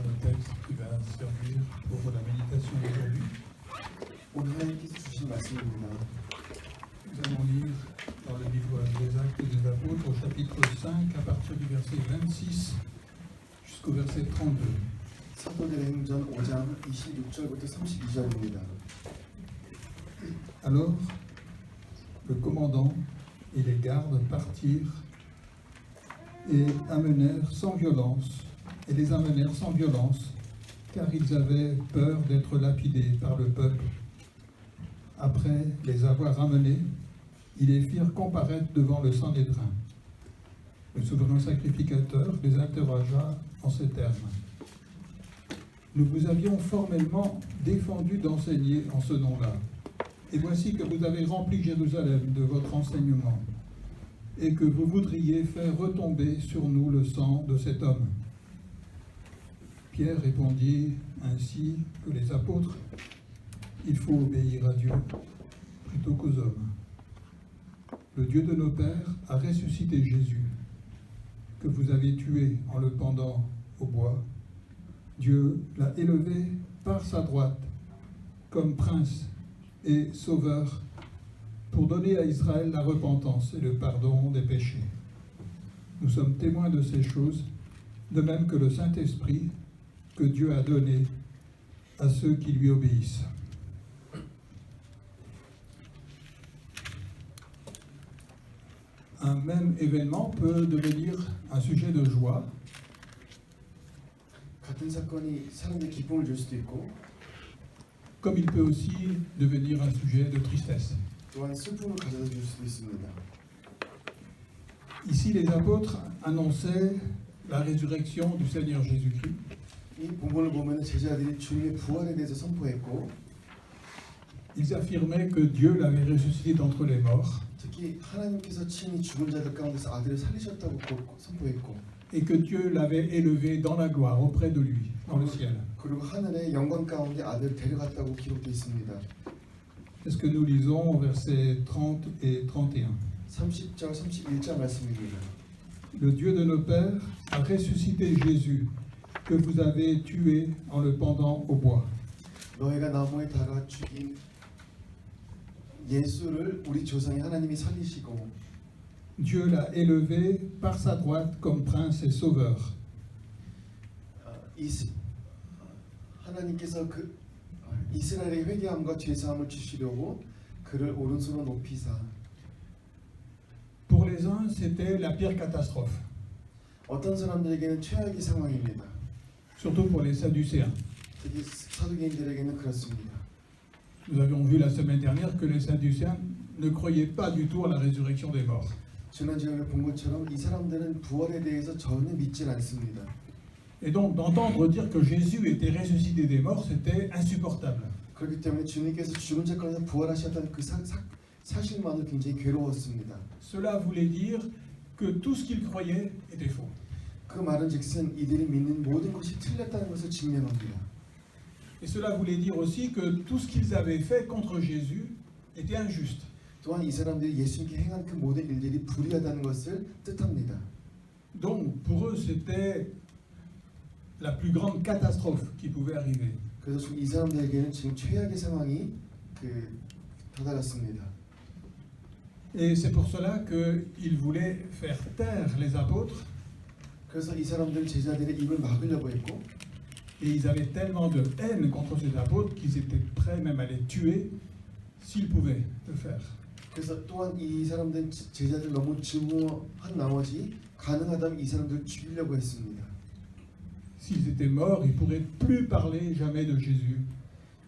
sur le texte qui va servir pour la méditation d'aujourd'hui. 오늘 하나님께서 주신 말씀입니다. Nous allons lire dans le livre des Actes des Apôtres au chapitre 5 à partir du verset 26 jusqu'au verset 32. 사도들의 행전 5장 26절부터 32절입니다. Alors, le commandant et les gardes partirent et les amenèrent sans violence, car ils avaient peur d'être lapidés par le peuple. Après les avoir amenés, ils les firent comparaître devant le Sanhédrin. Le souverain sacrificateur les interrogea en ces termes. Nous vous avions formellement défendu d'enseigner en ce nom-là. Et voici que vous avez rempli Jérusalem de votre enseignement, et que vous voudriez faire retomber sur nous le sang de cet homme. Pierre répondit ainsi que les apôtres, il faut obéir à Dieu plutôt qu'aux hommes. Le Dieu de nos pères a ressuscité Jésus, que vous avez tué en le pendant au bois. Dieu l'a élevé par sa droite comme prince et sauveur pour donner à Israël la repentance et le pardon des péchés. Nous sommes témoins de ces choses, de même que le Saint-Esprit que Dieu a donné à ceux qui lui obéissent. Un même événement peut devenir un sujet de joie, 같은 사건이 사람들의 기쁨을 줄 수도 있고 comme il peut aussi devenir un sujet de tristesse. 또한 슬픔을 가져다 줄 수도 있습니다. Ici, les apôtres annonçaient la résurrection du Seigneur Jésus-Christ. 이 본문을 보면 제자들이 주님의 부활에 대해서 선포했고 Ils affirmaient que Dieu l'avait ressuscité d'entre les morts 특히 하나님께서 친히 죽은 자들 가운데서 아들을 살리셨다고 선포했고 et que Dieu l'avait élevé dans la gloire auprès de lui, dans le ciel. 그리고 하늘의 영광 가운데 아들을 데려갔다고 기록되어 있습니다. C'est ce que nous lisons au verset 30 et 31. 30절, 31절 말씀입니다. Le Dieu de nos pères a ressuscité Jésus, que vous avez tué en le pendant au bois. 너희가 나무에 달아 죽인 예수를 우리 조상의 하나님이 살리시고 Dieu l'a élevé par sa droite comme prince et sauveur. 하나님께서 이스라엘의 회개함과 죄사함을 주시려고 그를 오른손으로 높이사. Pour les uns, c'était la pire catastrophe, 어떤 사람들에게는 최악의 상황입니다. surtout pour les Sadducéens. 특히 사두개인들에게는 그렇습니다. Nous avions vu la semaine dernière que les Sadducéens ne croyaient pas du tout à la résurrection des morts. 지난 시간에 본 것처럼 이 사람들은 부활에 대해서 전혀 믿질 않습니다. Et donc d'entendre dire que Jésus était ressuscité des morts, c'était insupportable. 그렇기 때문에 주님께서 죽은 자 가운데 부활하셨다는 그 사실만으로 굉장히 괴로웠습니다. Cela voulait dire que tout ce qu'ils croyaient était faux. 그 말은즉슨 이들이 믿는 모든 것이 틀렸다는 것을 증명합니다. Et cela voulait dire aussi que tout ce qu'ils avaient fait contre Jésus était injuste. 또한 이 사람들이 예수님께 행한 그 모든 일들이 불의하다는 것을 뜻합니다. Donc pour eux, c'était la plus grande catastrophe qui pouvait arriver. 그래서 이 사람들에게는 지금 최악의 상황이 다다랐습니다. Et c'est pour cela qu'ils voulaient faire taire les apôtres. 그래서 이 사람들 제자들의 입을 막으려고 했고 Et ils avaient tellement de haine contre ces apôtres qu'ils étaient prêts même à les tuer s'ils pouvaient le faire. 그래서 또한 이 사람들 제자들 너무 증오한 나머지 가능하다면 이 사람들을 죽이려고 했습니다. S'ils étaient morts, ils ne pourraient plus parler jamais de Jésus.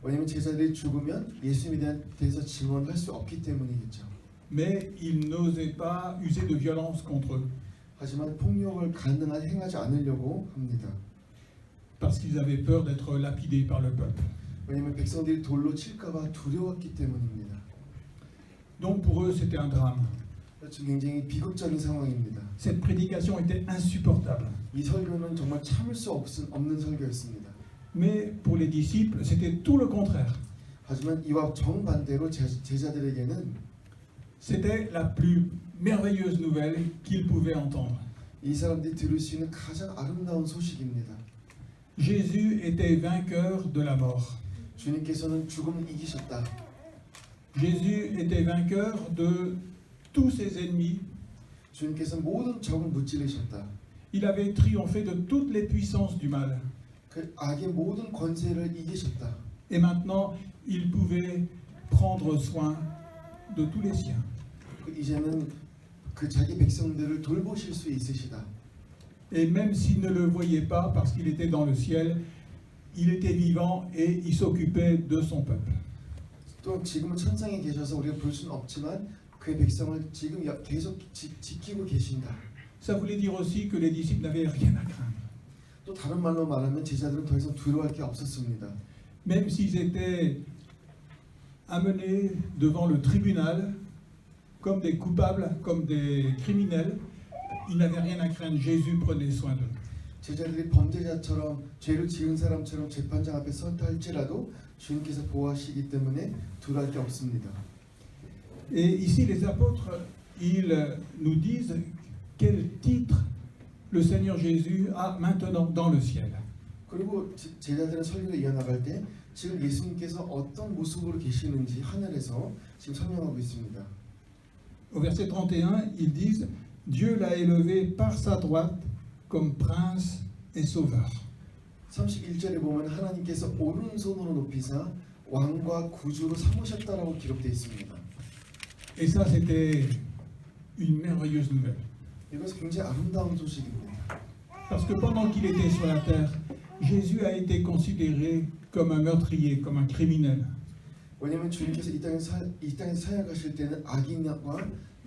왜냐하면 제자들이 죽으면 예수님에 대해서 증언할 수 없기 때문이겠죠. Mais ils n'osaient pas user de violence contre eux. 하지만 폭력을 가능한 행하지 않으려고 합니다. Parce qu'ils avaient peur d'être lapidés par le peuple. 왜냐하면 백성들이 돌로 칠까봐 두려웠기 때문입니다. Donc pour eux, c'était un drame. 굉장히 비극적인 상황입니다. Cette prédication était insupportable. 이 설교는 정말 참을 수 없는 설교였습니다. Mais pour les disciples, c'était tout le contraire. 하지만 이와 정반대로 제자들에게는 C'était la plus merveilleuse nouvelle qu'ils pouvaient entendre. 이 사람들이 들을 수 있는 가장 아름다운 소식입니다. Jésus était vainqueur de la mort. 주님께서는 죽음을 이기셨다. Jésus était vainqueur de tous ses ennemis. 주님께서 모든 적을 무찌르셨다. Il avait triomphé de toutes les puissances du mal. 그 악의 모든 권세를 이기셨다. Et maintenant, il pouvait prendre soin de tous les siens. 이제는 그 자기 백성들을 돌보실 수 있으시다. Et même s'il ne le voyait pas parce qu'il était dans le ciel, il était vivant et il s'occupait de son peuple. 또 지금은 천상에 계셔서 우리가 볼 수는 없지만 그의 백성을 지금 계속 지키고 계신다. Ça voulait dire aussi que les disciples n'avaient rien à craindre. 또 다른 말로 말하면 제자들은 더 이상 두려워할 게 없었습니다. Même s'ils étaient amenés devant le tribunal comme des coupables, comme des criminels, ils n'avaient rien à craindre. Jésus prenait soin d'eux. 제자들이 범죄자처럼 죄를 지은 사람처럼 재판장 앞에 서다 할지라도 주님께서 보호하시기 때문에 두려워할 게 없습니다. Et ici, les apôtres, ils nous disent quel titre le Seigneur Jésus a maintenant dans le ciel. 그리고 제자들은 설교를 이어나갈 때 지금 예수님께서 어떤 모습으로 계시는지 하늘에서 지금 설명하고 있습니다. Au verset 31, ils disent « Dieu l'a élevé par sa droite comme prince et sauveur. » 31절에 보면 하나님께서 오른손으로 높이사 왕과 구주로 삼으셨다라고 기록되어 있습니다. Et ça, c'était une merveilleuse nouvelle. 이것은 굉장히 아름다운 소식입니다. Parce que pendant qu'il était sur la terre, Jésus a été considéré comme un meurtrier, comme un criminel. 왜냐하면 주님께서 이 땅에 사역하실 때는 악인과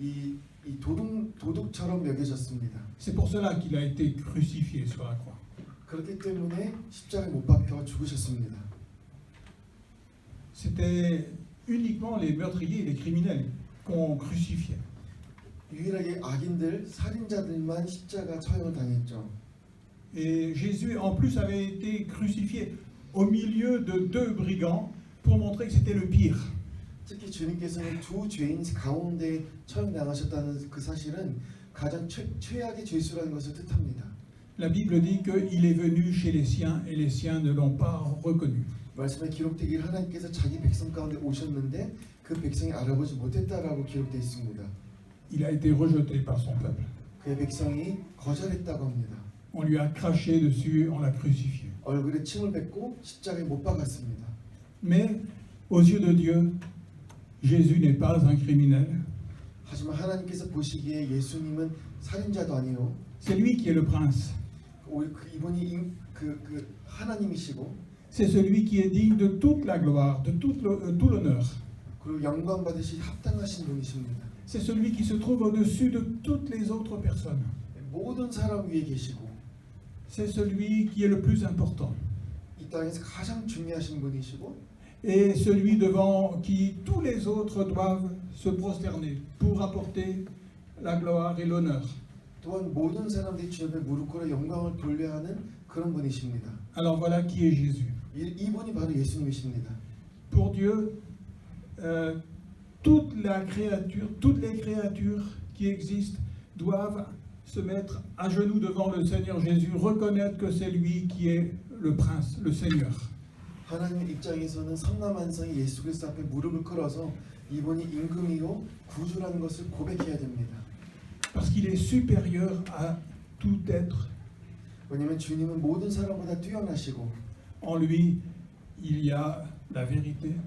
이 도둑처럼 여겨졌습니다. C'est pour cela qu'il a été crucifié sur la croix. 그렇기 때문에 십자가에 못 박혀 죽으셨습니다. C'était uniquement les meurtriers et les criminels qu'on crucifiait. 유일하게 악인들, 살인자들만 십자가 처형을 당했죠. Et Jésus, en plus, avait été crucifié au milieu de deux brigands pour montrer que c'était le pire. 특히 주님께서는 두 죄인 가운데 처형당하셨다는 그 사실은 가장 최악의 죄수라는 것을 뜻합니다. La Bible dit qu'il est venu chez les siens et les siens ne l'ont pas reconnu. 말씀에 기록되길 하나님께서 자기 백성 가운데 오셨는데 그 백성이 알아보지 못했다라고 기록되어 있습니다. Il a été rejeté par son peuple. 그의 백성이 거절했다고 합니다. On lui a craché dessus, on l'a crucifié. 얼굴에 침을 뱉고 십자가에 못 박았습니다. Mais aux yeux de Dieu, Jésus n'est pas un criminel. 하지만 하나님께서 보시기에 예수님은 살인자도 아니요. C'est lui qui est le prince. 이분이 하나님이시고 C'est celui qui est digne de toute la gloire, de tout l'honneur. 그리고 영광 받으시 합당하신 분이십니다. C'est celui qui se trouve au-dessus de toutes les autres personnes. 모든 사람 위에 계시고 C'est celui qui est le plus important. 이 땅에서 가장 중요하신 분이시고 Et celui devant qui tous les autres doivent se prosterner pour apporter la gloire et l'honneur. 또한 모든 사람들이 주 앞에 무릎 꿇어 영광을 돌려야 하는 그런 분이십니다. Alors voilà qui est Jésus. 이분이 바로 예수님이십니다. Pour Dieu, toutes les créatures qui existent doivent se mettre à genoux devant le Seigneur Jésus, reconnaître que c'est lui qui est le prince, le Seigneur. 하나님 입장에서는 성남한성이 예수 그리스도 앞에 무릎을 꿇어서 이분이 임금이요 구주라는 것을 고백해야 됩니다. Parce qu'il est supérieur à tout être. 왜냐하면 주님은 모든 사람보다 뛰어나시고 En lui, il y a la vérité.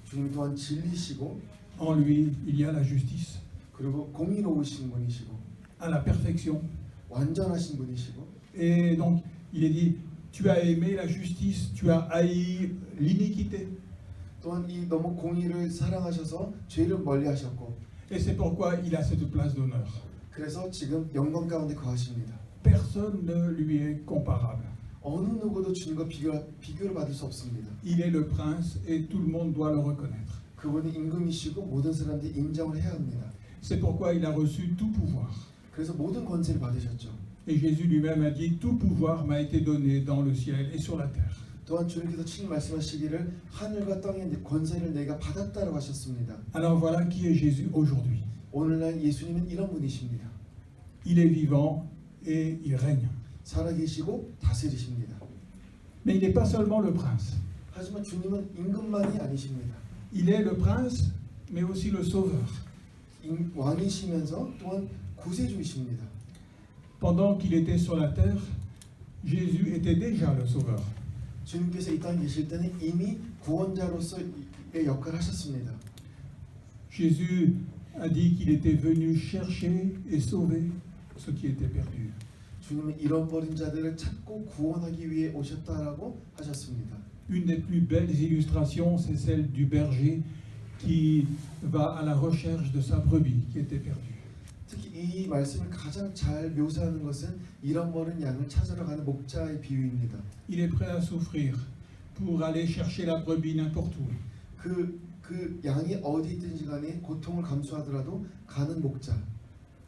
주님 또한 진리시고 En lui, il y a la justice. 그리고 공의로우신 분이시고 À la perfection. 완전하신 분이시고 Et donc, il est dit, tu as aimé la justice, tu as haï l'iniquité. 또한 이 너무 공의를 사랑하셔서 죄를 멀리하셨고 Et c'est pourquoi il a cette place d'honneur. 그래서 지금 영광 가운데 거하십니다. Personne ne lui est comparable. 어느 누구도 주님과 비교를 받을 수 없습니다. Il est le prince et tout le monde doit le reconnaître. 그분이 임금이시고 모든 사람들이 인정을 해야 합니다. C'est pourquoi il a reçu tout pouvoir. 그래서 모든 권세를 받으셨죠. Et Jésus lui-même a dit, tout pouvoir m'a été donné dans le ciel et sur la terre. 또한 주님께서 친히 말씀하시기를 하늘과 땅의 권세를 내가 받았다라고 하셨습니다. Alors voilà qui est Jésus aujourd'hui. 오늘날 예수님은 이런 분이십니다. Il est vivant et il règne. 살아계시고 다스리십니다. Mais il n'est pas seulement le prince. 하지만 주님은 임금만이 아니십니다. Il est le prince, mais aussi le sauveur. 왕이시면서 또한 구세주이십니다. Pendant qu'il était sur la terre, Jésus était déjà le sauveur. 주님께서 이 땅에 계실 때는 이미 구원자로서의 역할을 하셨습니다. Jésus a dit qu'il était venu chercher et sauver ce qui était perdu. 주님은 잃어버린 자들을 찾고 구원하기 위해 오셨다라고 하셨습니다. Une des plus belles illustrations, c'est celle du berger qui va à la recherche de sa brebis qui était perdue. 특히 이 말씀을 가장 잘 묘사하는 것은 잃어버린 양을 찾으러 가는 목자의 비유입니다. Il est prêt à souffrir pour aller chercher la brebis n'importe où. 그 양이 어디 있든지 간에 고통을 감수하더라도 가는 목자.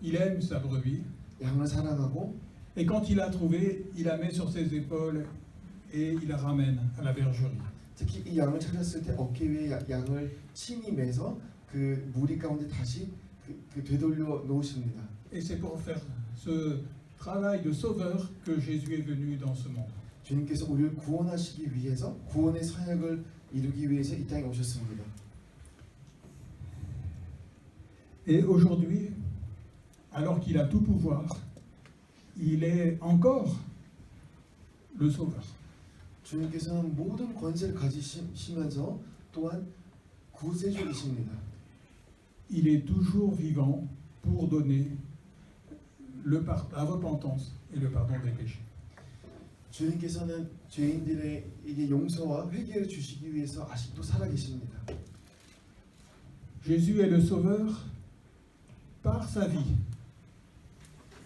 Il aime sa brebis 양을 사랑하고 et quand il l'a trouvée, il la met sur ses épaules et il la ramène à la bergerie. 특히 이 양을 찾았을 때 어깨 위에 양을 친히 매서 그 무리 가운데 다시 되돌려 놓으십니다. Et c'est pour faire ce travail de sauveur que Jésus est venu dans ce monde. 주님께서 우리를 구원하시기 위해서 구원의 사역을 이루기 위해서 이 땅에 오셨습니다. Et aujourd'hui, alors qu'il a tout pouvoir, il est encore le sauveur. 주님께서는 모든 권세를 가지시면서 또한 구세주이십니다. Il est toujours vivant pour donner la repentance et le pardon des péchés. 주님께서는 죄인들에게 용서와 회개를 주시기 위해서 아직도 살아계십니다. Jésus est le sauveur par sa vie.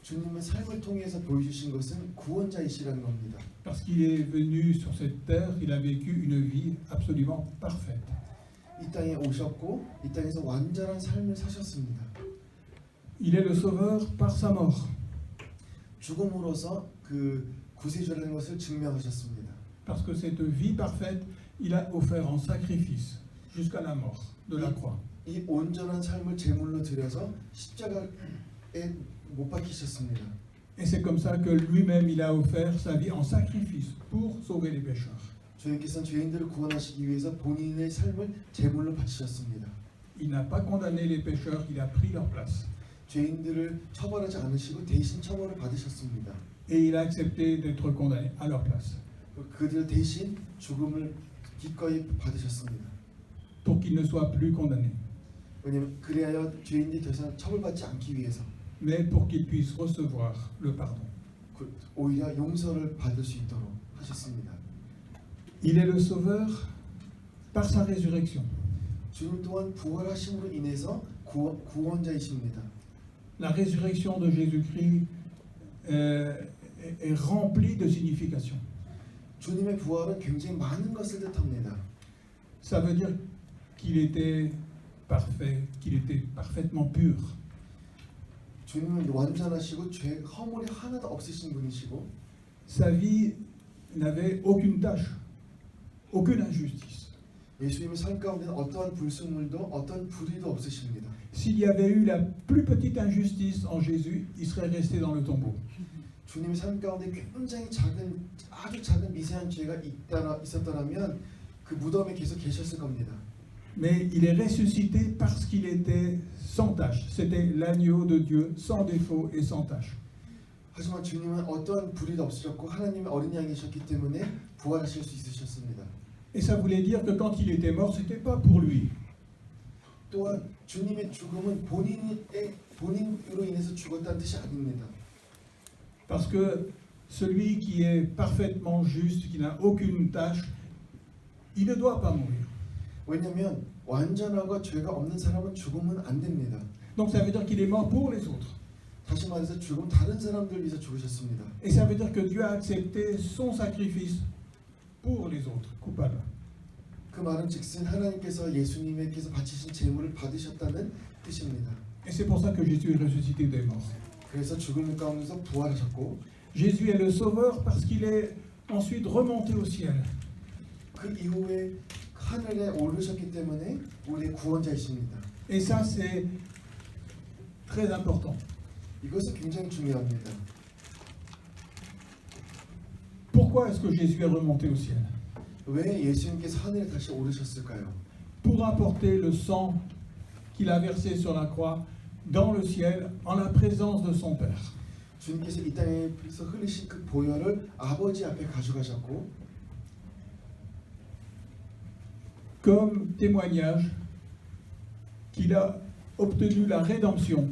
주님은 삶을 통해서 보여주신 것은 구원자이시라는 겁니다. Parce qu'il est venu sur cette terre, il a vécu une vie absolument parfaite. 이 땅에 오셨고 이 땅에서 완전한 삶을 사셨습니다. Il est le sauveur par sa mort. 죽음으로써 그 구세주라는 것을 증명하셨습니다. Parce que cette vie parfaite, il a offert en sacrifice jusqu'à la mort de la croix. 이 온전한 삶을 제물로 드려서 십자가에 못 박히셨습니다. Et c'est comme ça que lui-même, il a offert sa vie en sacrifice pour sauver les pécheurs. 주님께서는 죄인들을 구원하시기 위해서 본인의 삶을 제물로 바치셨습니다. Il n'a pas condamné les pécheurs, il a pris leur place. 죄인들을 처벌하지 않으시고 대신 처벌을 받으셨습니다. Et il a accepté d'être condamné à leur place. 그들 대신 죽음을 기꺼이 받으셨습니다. Pour qu'ils ne soient plus condamnés, 왜냐하면 그래야 죄인들이 더 이상 처벌받지 않기 위해서, mais pour qu'ils puissent recevoir le pardon. 오히려 용서를 받을 수 있도록 하셨습니다. Il est le sauveur par sa résurrection. 주님 또한 부활하심으로 인해서 구원자이십니다. La résurrection de Jésus-Christ est remplie de signification. 주님의 부활은 굉장히 많은 것을 뜻합니다. Ça veut dire qu'il était parfait, qu'il était parfaitement pur. 주님은 완전하시고 죄 허물이 하나도 없으신 분이시고 Sa vie n'avait aucune tache, aucune injustice. 예수님의 삶 가운데는 어떠한 불순물도 어떠한 불의도 없으십니다. S'il y avait eu la plus petite injustice en Jésus, il serait resté dans le tombeau. 주님의 삶 가운데 굉장히 아주 작은 미세한 죄가 있었더라면 그 무덤에 계속 계셨을 겁니다. Mais il est ressuscité parce qu'il était sans tache. C'était l'agneau de Dieu, sans défaut et sans tache. 하지만 주님은 어떠한 불의도 없으셨고 하나님의 어린 양이셨기 때문에 부활하실 수 있으셨습니다. Et ça voulait dire que quand il était mort, c'était pas pour lui. 또한 주님의 죽음은 본인으로 인해서 죽었다는 뜻이 아닙니다. Parce que celui qui est parfaitement juste, qui n'a aucune tache, il ne doit pas mourir. 왜냐하면 완전하고 죄가 없는 사람은 죽으면 안 됩니다. Donc ça veut dire qu'il est mort pour les autres. 다시 말해서 죽음 다른 사람들 위해서 죽으셨습니다. Et ça veut dire que Dieu a accepté son sacrifice pour les autres, coupables. 그 말은 즉슨 하나님께서 예수님께서 바치신 제물을 받으셨다는 뜻입니다. Et c'est pour ça que Jésus est ressuscité des morts. 그래서 죽음 가운데서 부활하셨고 Jésus est le sauveur parce qu'il est ensuite remonté au ciel. 그 이후에 하늘에 오르셨기 때문에 우리의 구원자이십니다. Et ça, c'est très important. 이것은 굉장히 중요합니다. pourquoi est-ce que Jésus est remonté au ciel? 왜 예수님께서 하늘에 다시 오르셨을까요? Pour apporter le sang qu'il a versé sur la croix dans le ciel en la présence de son Père. 주님께서 이 땅에서 흘리신 그 보혈을 아버지 앞에 가져가셨고 Comme témoignage qu'il a obtenu la rédemption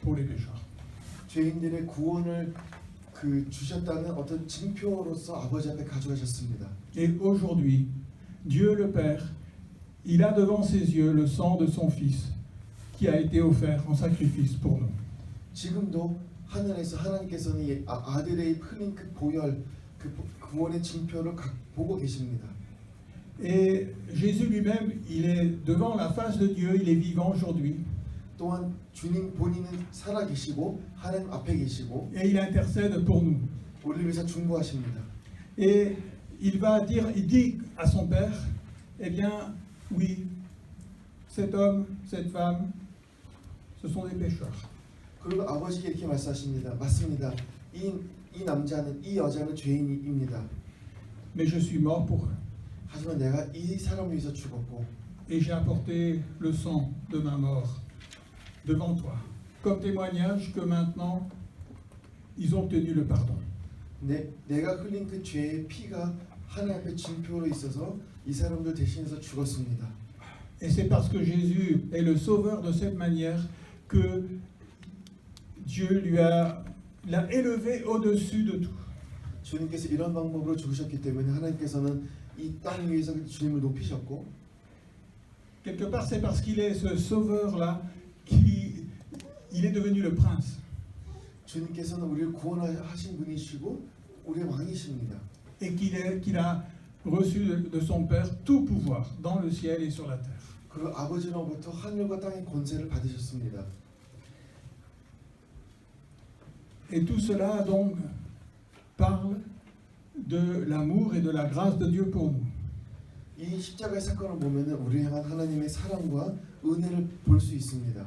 pour les pécheurs. 죄인들의 구원을 주셨다는 어떤 징표로서 아버지 앞에 가져가셨습니다. Et aujourd'hui, Dieu le Père, il a devant ses yeux le sang de son Fils qui a été offert en sacrifice pour nous. 지금도 하늘에서 하나님께서는 아들의 흘린 그 보혈, 그 구원의 징표를 보고 계십니다. Et Jésus lui-même, il est devant la face de Dieu, il est vivant aujourd'hui. 또한 주님 본인은 살아 계시고 하나님 앞에 계시고 Et il intercède pour nous. 우리를 위해서 중보하십니다. Et il dit à son Père, eh bien, oui, cet homme, cette femme, ce sont des pécheurs. 그리고 아버지께 이렇게 말씀하십니다. 맞습니다. 이 남자는 이 여자는 죄인입니다. Mais je suis mort pour eux. 하지만 내가 이 사람을 위해서 죽었고 Et j'ai apporté le sang de ma mort devant toi, comme témoignage que maintenant, ils ont obtenu le pardon. 내가 흘린 그 죄의 피가 하나님 앞에 징표로 있어서 이 사람들 대신해서 죽었습니다. Et c'est parce que Jésus est le sauveur de cette manière que Dieu l'a élevé au-dessus de tout. 주님께서 이런 방법으로 죽으셨기 때문에 하나님께서는 이 땅 위에서 주님을 높이셨고 Quelque part, c'est parce qu'il est ce sauveur-là qu'il est devenu le prince. 주님께서는 우리를 구원하신 분이시고 우리의 왕이십니다. Et qu'il a reçu de son Père tout pouvoir dans le ciel et sur la terre. 그리고 아버지로부터 하늘과 땅의 권세를 받으셨습니다. Et tout cela donc parle de l'amour et de la grâce de Dieu pour nous. 이 십자가의 사건을 보면은 우리 향한 하나님의 사랑과 은혜를 볼 수 있습니다.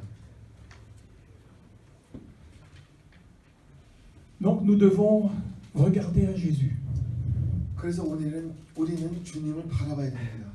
Donc nous devons regarder à Jésus. 그래서 우리는 주님을 바라봐야 됩니다.